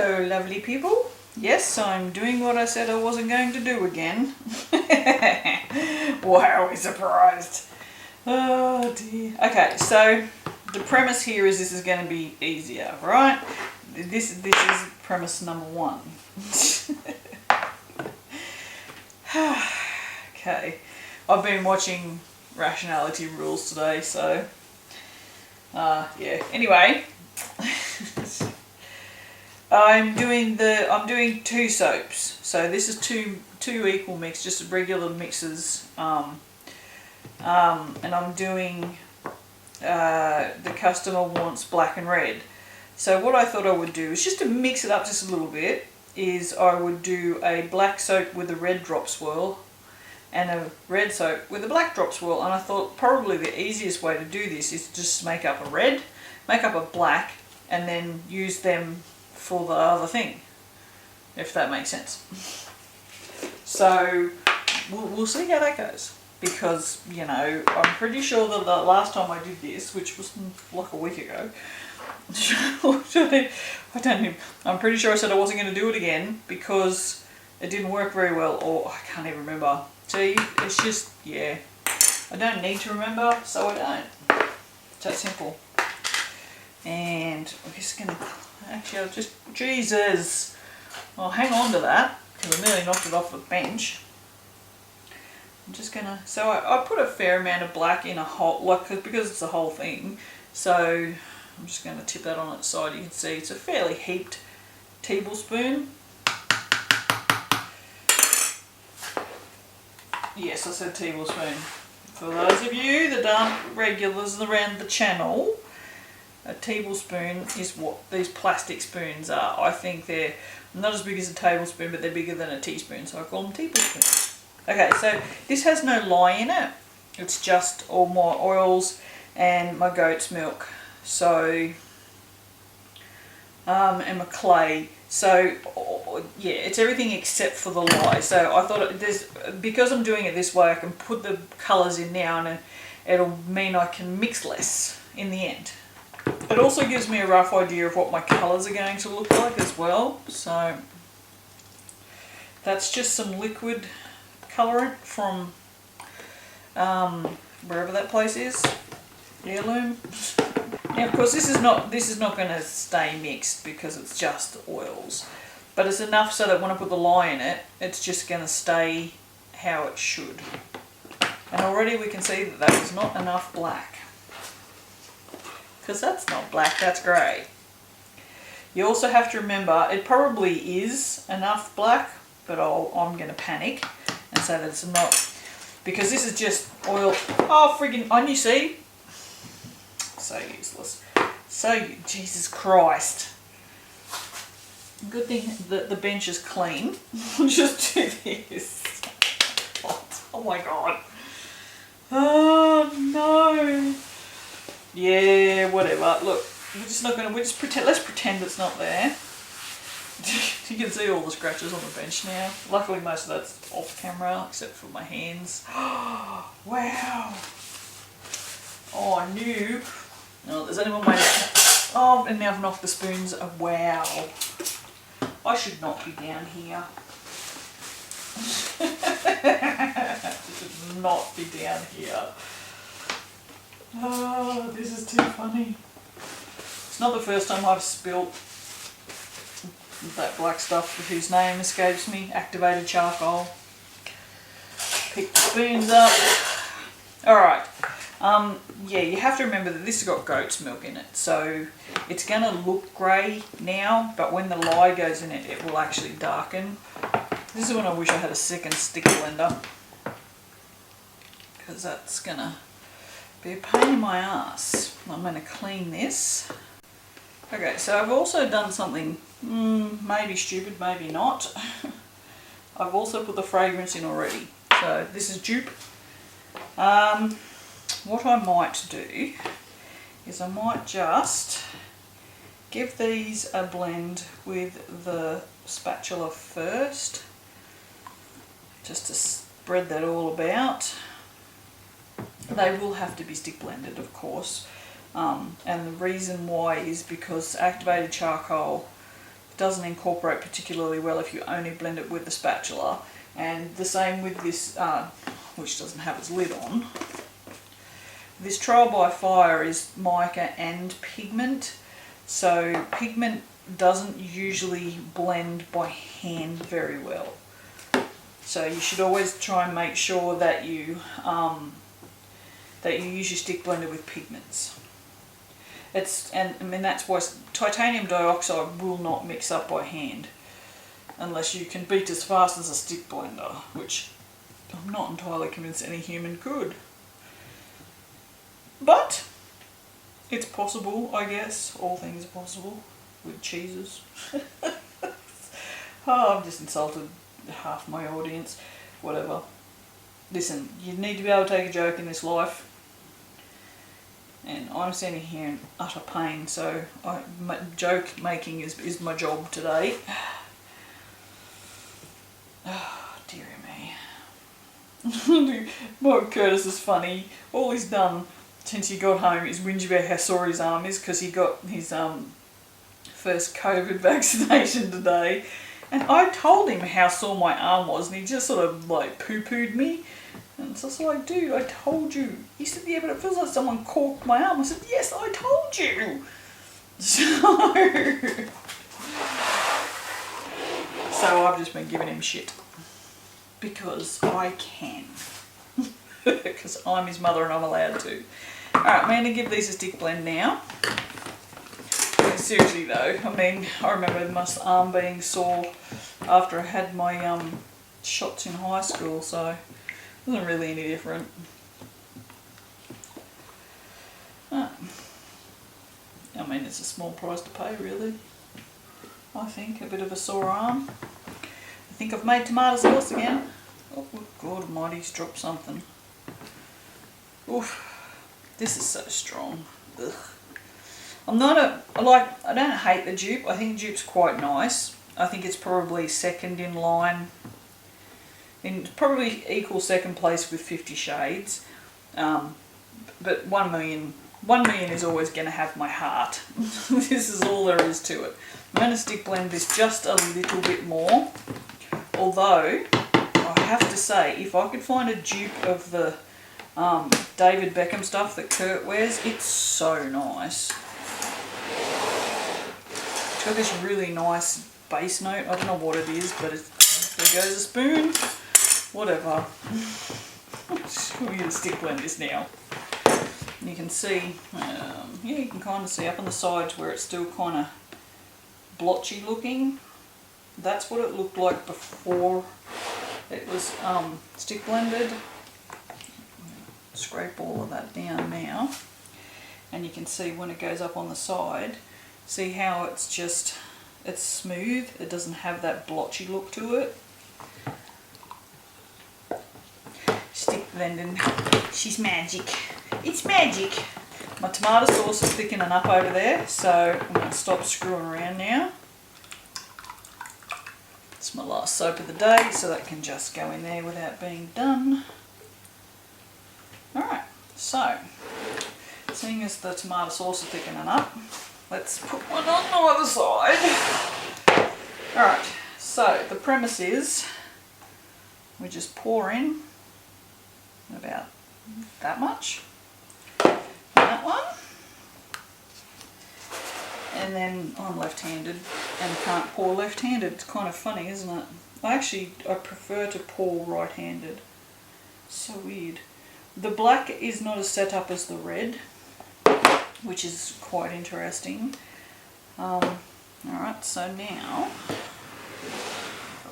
Hello lovely people. Yes, I'm doing what I said I wasn't going to do again. Wow, we're surprised. Oh dear. Okay, so the premise here is this is going to be easier, right? This is premise number one. Okay, I've been watching Rationality Rules today, so yeah. Anyway, I'm doing two soaps. So this is two equal mix, just regular mixes. And I'm doing the customer wants black and red. So what I thought I would do is just to mix it up just a little bit. Is I would do a black soap with a red drop swirl and a red soap with a black drop swirl, and I thought probably the easiest way to do this is to just make up a red, make up a black, and then use them for the other thing, if that makes sense. So we'll see how that goes, because you know I'm pretty sure that the last time I did this, which was like a week ago, I'm pretty sure I said I wasn't going to do it again because it didn't work very well, or I can't even remember. See, it's just, yeah, I don't need to remember, so I don't. It's that simple. And I'm just going to, actually I'll just, Jesus, I'll hang on to that because I nearly knocked it off the bench. I'm just going to, so I put a fair amount of black in a whole, like, because it's the whole thing, so I'm just going to tip that on its side. You can see it's a fairly heaped tablespoon. Yes, I said tablespoon. For those of you that aren't regulars around the channel, a tablespoon is what these plastic spoons are. I think they're not as big as a tablespoon, but they're bigger than a teaspoon, so I call them tablespoons. Okay, so this has no lye in it. It's just all my oils and my goat's milk. So, and my clay. So, yeah, it's everything except for the lye. So I thought because I'm doing it this way, I can put the colours in now, and it'll mean I can mix less in the end. It also gives me a rough idea of what my colours are going to look like as well. So that's just some liquid colourant from wherever that place is, Heirloom. Now, of course, this is not going to stay mixed because it's just oils, but it's enough so that when I put the lye in it, it's just going to stay how it should. And already we can see that that was not enough black, because that's not black, that's grey. You also have to remember it probably is enough black, but I'm going to panic and say that it's not, because this is just oil. Oh friggin', on you see. So useless. So, Jesus Christ. Good thing that the bench is clean. I'll just do this. Oh my God. Oh no. Yeah, whatever. Look, we're just pretend, let's pretend it's not there. You can see all the scratches on the bench now. Luckily most of that's off camera, except for my hands. Wow. Oh, I knew. No, there's only one way to... Oh, and now I've knocked the spoons. Oh, wow. I should not be down here. I should not be down here. Oh, this is too funny. It's not the first time I've spilt that black stuff whose name escapes me. Activated charcoal. Pick the spoons up. Alright. Yeah, you have to remember that this has got goat's milk in it, so it's going to look grey now, but when the lye goes in it, it will actually darken. This is when I wish I had a second stick blender, because that's going to be a pain in my ass. I'm going to clean this. Okay, so I've also done something, maybe stupid, maybe not. I've also put the fragrance in already. So this is Joop. What I might do is I might just give these a blend with the spatula first, just to spread that all about. They will have to be stick blended, of course, and the reason why is because activated charcoal doesn't incorporate particularly well if you only blend it with the spatula. And the same with this, which doesn't have its lid on. This trial by fire is mica and pigment, so pigment doesn't usually blend by hand very well. So you should always try and make sure that you use your stick blender with pigments. That's why titanium dioxide will not mix up by hand unless you can beat as fast as a stick blender, which I'm not entirely convinced any human could. But it's possible, I guess. All things are possible with cheeses. Oh, I've just insulted half my audience. Whatever. Listen, you need to be able to take a joke in this life. And I'm standing here in utter pain, so joke making is my job today. Oh, dearie me. Mark Curtis is funny. All he's done since he got home is whinge about how sore his arm is because he got his first COVID vaccination today. And I told him how sore my arm was, and he just sort of like poo-pooed me. And so I was like, dude, I told you. He said, yeah, but it feels like someone corked my arm. I said, yes, I told you. So I've just been giving him shit. Because I can. Because I'm his mother and I'm allowed to. Alright, I'm going to give these a stick blend now. Seriously though, I remember my arm being sore after I had my shots in high school, so it wasn't really any different. It's a small price to pay really. I think, a bit of a sore arm. I think I've made tomato sauce again. Oh God almighty, he's dropped something. Oof, this is so strong. Ugh. I don't hate the Joop. I think Joop's quite nice. I think it's probably second in line, probably equal second place with 50 Shades. But 1 million is always going to have my heart. This is all there is to it. I'm going to stick blend this just a little bit more. Although, I have to say, if I could find a dupe of the David Beckham stuff that Kurt wears, it's so nice. It's got this really nice bass note. I don't know what it is, but there goes a spoon. Whatever. We're going to stick blend this now. And you can see, you can kind of see up on the sides where it's still kind of blotchy looking. That's what it looked like before it was stick blended. Scrape all of that down now. And you can see when it goes up on the side, see how it's smooth. It doesn't have that blotchy look to it. Stick blending. She's magic. It's magic. My tomato sauce is thickening up over there, so I'm going to stop screwing around now. It's my last soap of the day, so that can just go in there without being done. Alright, so, seeing as the tomato sauce is thickening up, let's put one on the other side. Alright, so the premise is we just pour in about that much. That one. And then I'm left-handed and can't pour left-handed. It's kind of funny, isn't it? I prefer to pour right-handed. So weird. The black is not as set up as the red, which is quite interesting. Alright, so now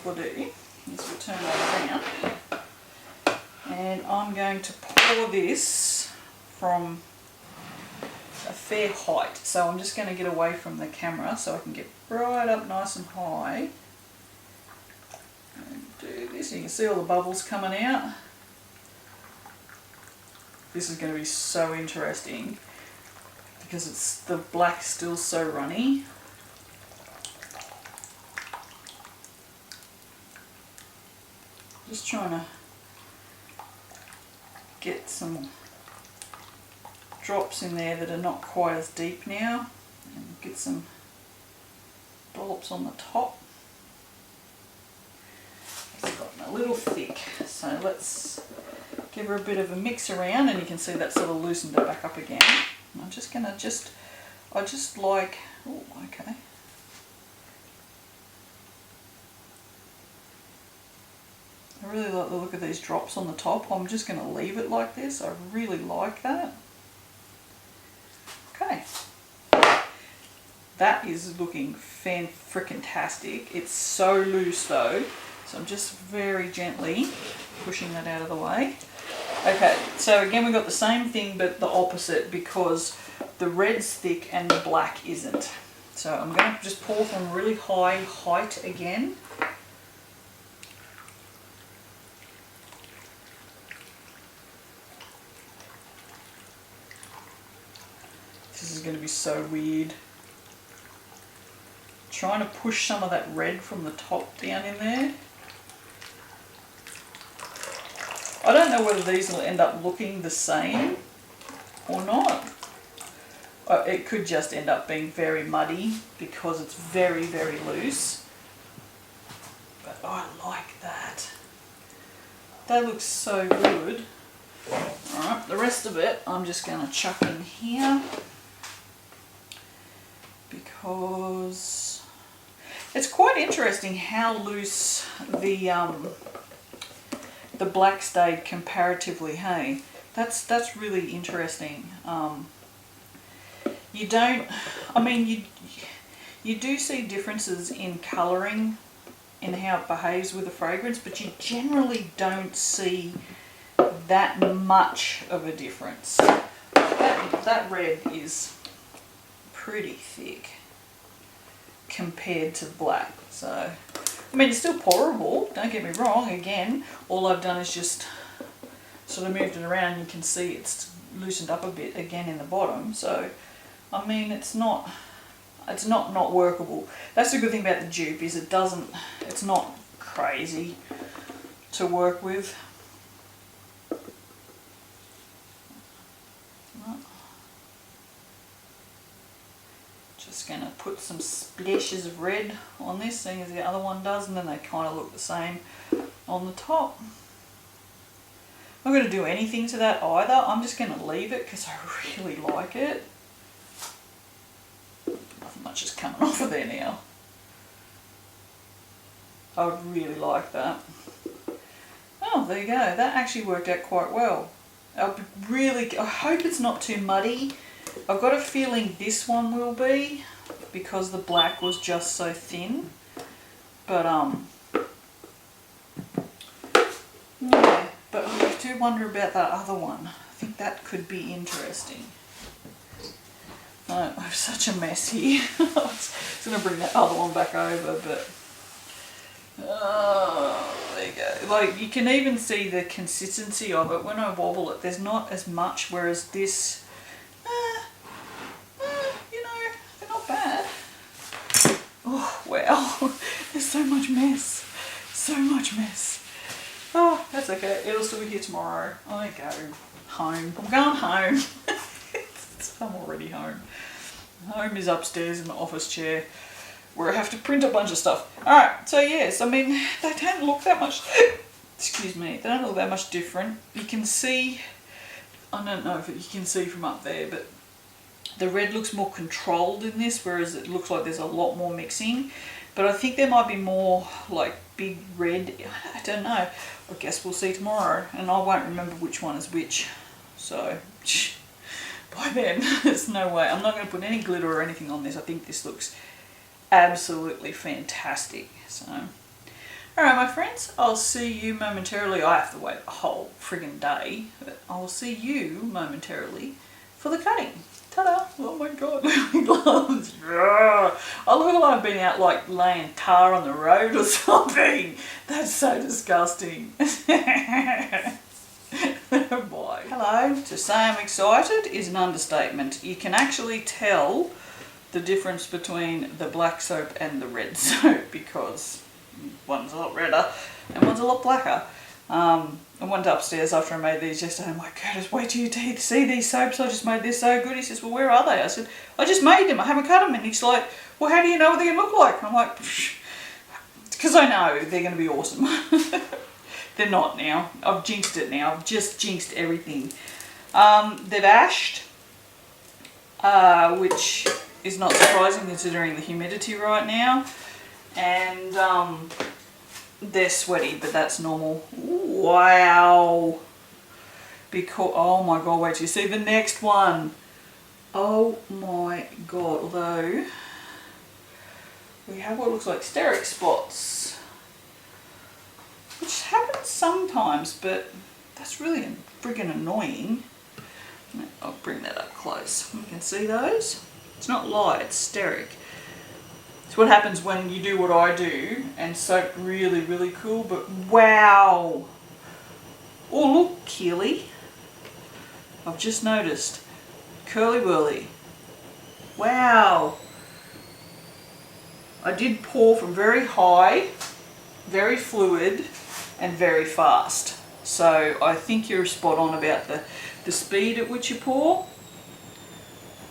what we'll do is we'll turn that around and I'm going to pour this from a fair height. So I'm just going to get away from the camera so I can get right up nice and high and do this. You can see all the bubbles coming out. This is going to be so interesting because the black's still so runny. Just trying to get some drops in there that are not quite as deep now and get some dollops on the top. It's gotten a little thick, so let's give her a bit of a mix around, and you can see that sort of loosened it back up again. I'm just gonna I just like, oh, okay. I really like the look of these drops on the top. I'm just going to leave it like this. I really like that. Okay. That is looking fan-frickin-tastic. It's so loose though, so I'm just very gently pushing that out of the way. Okay, so again we've got the same thing but the opposite, because the red's thick and the black isn't. So I'm going to just pour from really high height again. This is going to be so weird. Trying to push some of that red from the top down in there. I don't know whether these will end up looking the same or not. It could just end up being very muddy because it's very, very loose. But I like that. That looks so good. Alright, the rest of it I'm just going to chuck in here, because it's quite interesting how loose the black stayed comparatively, hey? That's really interesting. You don't, I mean, you do see differences in colouring in how it behaves with a fragrance, but you generally don't see that much of a difference. That red is pretty thick compared to black. So, I mean, it's still pourable, don't get me wrong. Again, all I've done is just sort of moved it around, and you can see it's loosened up a bit again in the bottom. So, I mean, it's not workable. That's the good thing about the Joop, is it's not crazy to work with. Just going to put some splashes of red on this, seeing as the other one does, and then they kind of look the same on the top. I'm not going to do anything to that either. I'm just going to leave it because I really like it. Nothing much is coming off of there now. I would really like that. Oh, there you go. That actually worked out quite well. I hope it's not too muddy. I've got a feeling this one will be, because the black was just so thin. But yeah, but I do wonder about that other one. I think that could be interesting. I have such a mess here. I was going to bring that other one back over, but there you go. Like, you can even see the consistency of it. When I wobble it, there's not as much, whereas this, you know, they're not bad. Oh, wow. There's so much mess. So much mess. Oh, that's okay. It'll still be here tomorrow. I go home. I'm going home. I'm already home. Home is upstairs in the office chair, where I have to print a bunch of stuff. Alright, so yes, I mean, they don't look that much, excuse me, they don't look that much different. You can see, I don't know if you can see from up there, but the red looks more controlled in this, whereas it looks like there's a lot more mixing. But I think there might be more like big red, I don't know. I guess we'll see tomorrow, and I won't remember which one is which. So, by then, there's no way. I'm not going to put any glitter or anything on this. I think this looks absolutely fantastic. So, alright my friends, I'll see you momentarily. I have to wait a whole friggin' day, but I'll see you momentarily for the cutting. Ta-da! Oh my god, my gloves. I look like I've been out like laying tar on the road or something. That's so disgusting. Bye. Hello. To say I'm excited is an understatement. You can actually tell the difference between the black soap and the red soap, because one's a lot redder and one's a lot blacker. I went upstairs after I made these yesterday. I'm like, Curtis, wait till you see these soaps. I just made this so good. He says, well, where are they? I said, I just made them. I haven't cut them. And he's like, well, how do you know what they're going to look like? I'm like, because I know they're going to be awesome. They're not now. I've jinxed it now. I've just jinxed everything. They've ashed, which is not surprising considering the humidity right now. And they're sweaty, but that's normal. Wow. Because, oh my God, wait till you see the next one. Oh my God, although we have what looks like steric spots, which happens sometimes, but that's really friggin' annoying. I'll bring that up close. You can see those. It's not light, it's steric. It's what happens when you do what I do and soap really, really cool, but wow. Oh, look, Keely. I've just noticed. Curly whirly. Wow. I did pour from very high, very fluid, and very fast. So I think you're spot on about the speed at which you pour.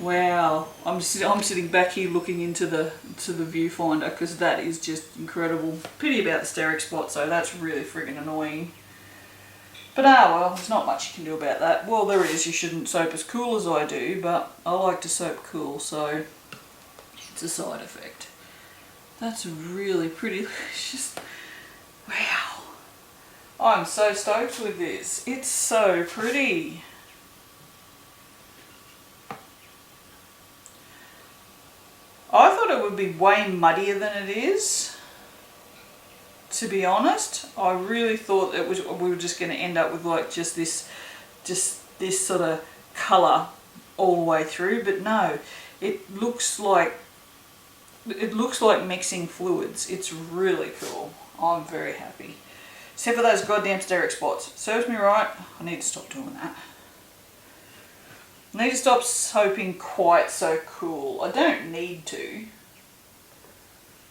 Wow, I'm sitting back here looking into the viewfinder because that is just incredible. Pity about the steric spot, so that's really friggin' annoying. But well, there's not much you can do about that. Well, there is. You shouldn't soap as cool as I do, but I like to soap cool, so it's a side effect. That's really pretty. It's just, wow. I'm so stoked with this. It's so pretty. I thought it would be way muddier than it is. To be honest, I really thought we were just going to end up with like just this sort of colour all the way through, but no, it looks like mixing fluids. It's really cool. I'm very happy. Except for those goddamn steric spots. Serves me right. I need to stop doing that. I need to stop soaping quite so cool. I don't need to.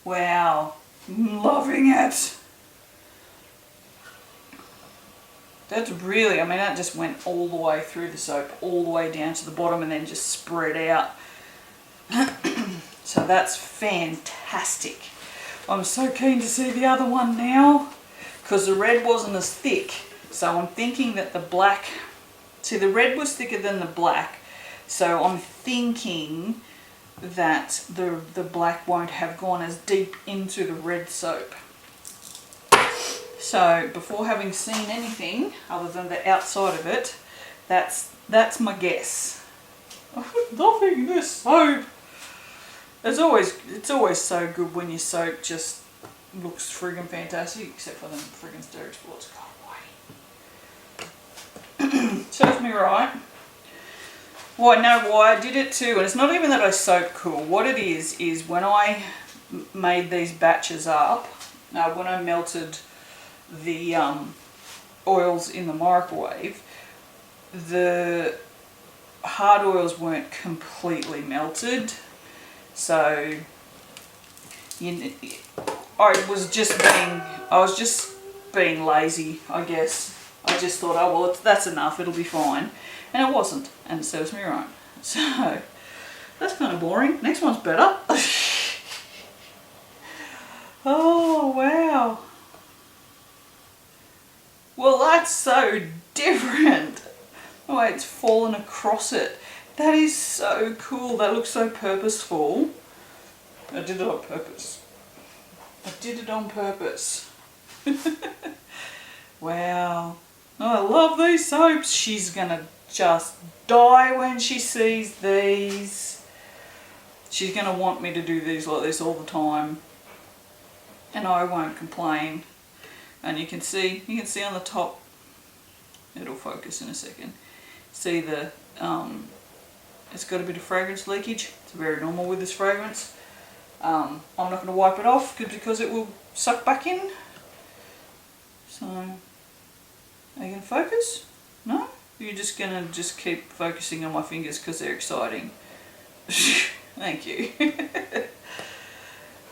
Wow. I'm loving it. That's really, I mean, that just went all the way through the soap, all the way down to the bottom and then just spread out. So that's fantastic. I'm so keen to see the other one now because the red wasn't as thick. So I'm thinking that the black, see the red was thicker than the black. So I'm thinking that the black won't have gone as deep into the red soap. So before having seen anything other than the outside of it, that's my guess. Loving this soap. It's always so good when your soap just looks friggin' fantastic, except for them friggin' steric spots. God, wait. Serves me right. Well, I know why I did it too, and it's not even that I soap cool. What it is when I made these batches up, when I melted the oils in the microwave, the hard oils weren't completely melted, so I was just being lazy, I guess. I just thought, oh well, that's enough, it'll be fine. And it wasn't, and it serves me right. So, that's kind of boring. Next one's better. Oh, wow. Well, that's so different. Oh, it's fallen across it. That is so cool. That looks so purposeful. I did it on purpose. I did it on purpose. Wow. Oh, I love these soaps. She's going to just die when she sees these. She's going to want me to do these like this all the time. And I won't complain. And you can see on the top, it'll focus in a second. See the, it's got a bit of fragrance leakage. It's very normal with this fragrance. I'm not going to wipe it off because it will suck back in. So, are you going to focus? No? You're just going to just keep focusing on my fingers because they're exciting. Thank you.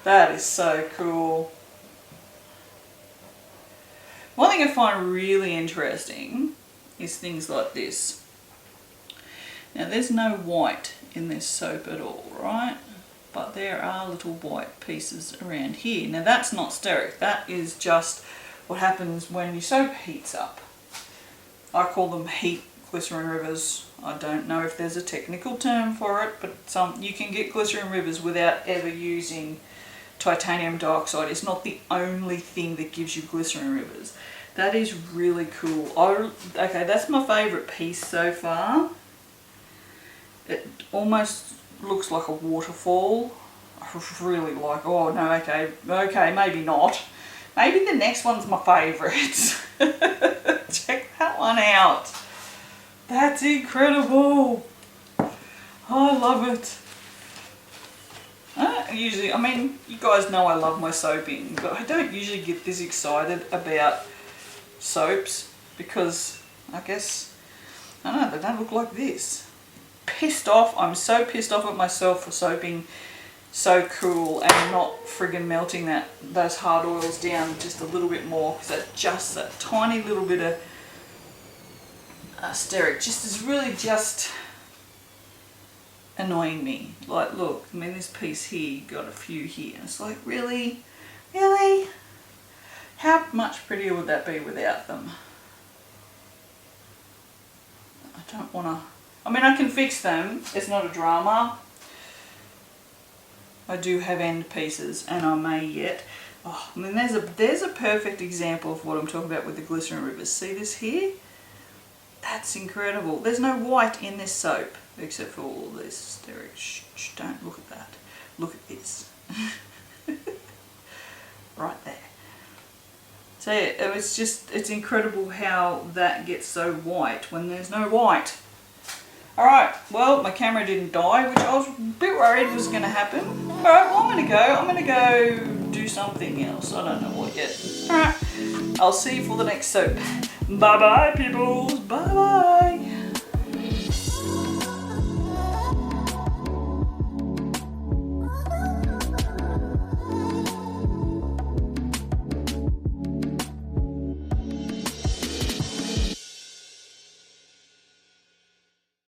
That is so cool. One thing I find really interesting is things like this. Now there's no white in this soap at all, right? But there are little white pieces around here. Now that's not steric, that is just what happens when your soap heats up. I call them heat glycerin rivers. I don't know if there's a technical term for it, but you can get glycerin rivers without ever using titanium dioxide. It's not the only thing that gives you glycerin rivers. That is really cool. Okay, that's my favourite piece so far. It almost looks like a waterfall. I really like, oh no, okay, maybe not. Maybe the next one's my favourite. Check that one out. That's incredible. I love it. I mean, you guys know I love my soaping, but I don't usually get this excited about soaps because I guess, I don't know, they don't look like this. Pissed off. I'm so pissed off at myself for soaping so cool and not friggin' melting those hard oils down just a little bit more, because that just that tiny little bit of steric just is really just annoying me. Like, look, I mean, this piece here got a few here. It's like, really? How much prettier would that be without them? I don't want to. I mean, I can fix them. It's not a drama. I do have end pieces, and I may yet. Oh, I mean, there's a perfect example of what I'm talking about with the glycerin rivers. See this here? That's incredible. There's no white in this soap, except for all this steric. Shh, don't look at that. Look at this. Right there. So yeah, it's incredible how that gets so white when there's no white. Alright, well, my camera didn't die, which I was a bit worried was going to happen. Alright, well, I'm going to go do something else. I don't know what yet. Alright, I'll see you for the next soap. Bye-bye, peoples. Bye-bye.